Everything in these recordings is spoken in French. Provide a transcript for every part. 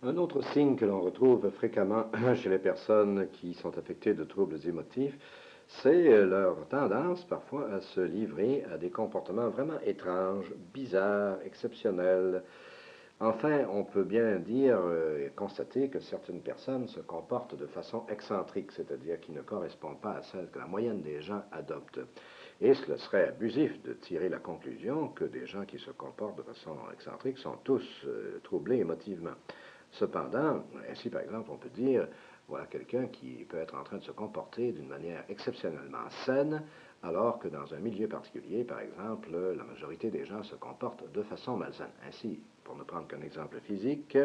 Un autre signe que l'on retrouve fréquemment chez les personnes qui sont affectées de troubles émotifs, c'est leur tendance parfois à se livrer à des comportements vraiment étranges, bizarres, exceptionnels. Enfin, on peut bien dire et constater que certaines personnes se comportent de façon excentrique, c'est-à-dire qui ne correspond pas à celle que la moyenne des gens adopte. Et ce serait abusif de tirer la conclusion que des gens qui se comportent de façon excentrique sont tous troublés émotivement. Cependant, ainsi par exemple, on peut dire, voilà quelqu'un qui peut être en train de se comporter d'une manière exceptionnellement saine, alors que dans un milieu particulier, par exemple, la majorité des gens se comportent de façon malsaine. Ainsi, pour ne prendre qu'un exemple physique,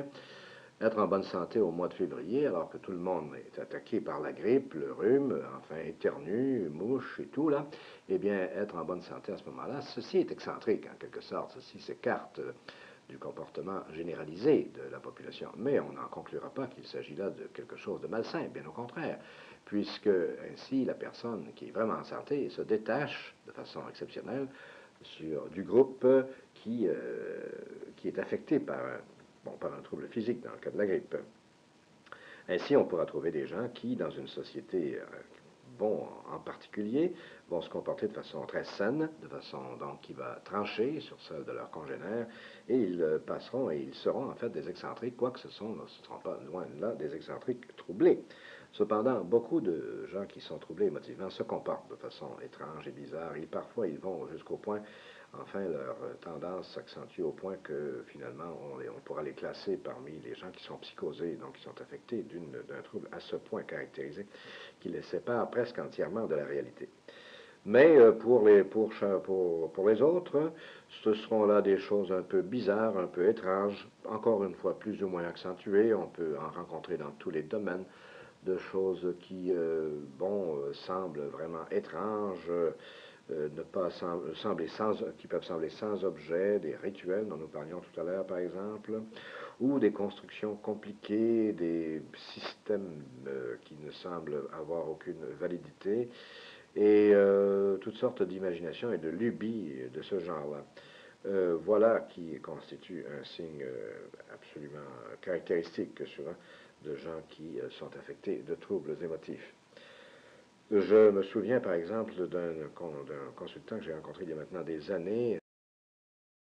être en bonne santé au mois de février, alors que tout le monde est attaqué par la grippe, le rhume, enfin éternue, mouche et tout, là, eh bien, être en bonne santé à ce moment-là, ceci est excentrique, en quelque sorte. Ceci s'écarte du comportement généralisé de la population. Mais on n'en conclura pas qu'il s'agit là de quelque chose de malsain, bien au contraire, puisque ainsi la personne qui est vraiment en santé se détache de façon exceptionnelle du groupe qui est affecté par un trouble physique, dans le cas de la grippe. Ainsi, on pourra trouver des gens qui, dans une société en particulier, vont se comporter de façon très saine, de façon donc qui va trancher sur celle de leurs congénères, et ils passeront et ils seront en fait des excentriques, quoique ce ne seront pas loin de là des excentriques troublés. Cependant, beaucoup de gens qui sont troublés émotivement se comportent de façon étrange et bizarre, et parfois ils vont jusqu'au point, enfin leur tendance s'accentue au point que finalement on pourra les classer parmi les gens qui sont psychosés, donc qui sont affectés d'un trouble à ce point caractérisé qui les sépare presque entièrement de la réalité. Mais pour les autres, ce seront là des choses un peu bizarres, un peu étranges, encore une fois plus ou moins accentuées. On peut en rencontrer dans tous les domaines de choses qui, semblent vraiment étranges, ne pas sembler qui peuvent sembler sans objet, des rituels dont nous parlions tout à l'heure par exemple, ou des constructions compliquées, des systèmes qui ne semblent avoir aucune validité, et toutes sortes d'imaginations et de lubies de ce genre-là. Voilà qui constitue un signe absolument caractéristique souvent de gens qui sont affectés de troubles émotifs. Je me souviens par exemple d'un consultant que j'ai rencontré il y a maintenant des années,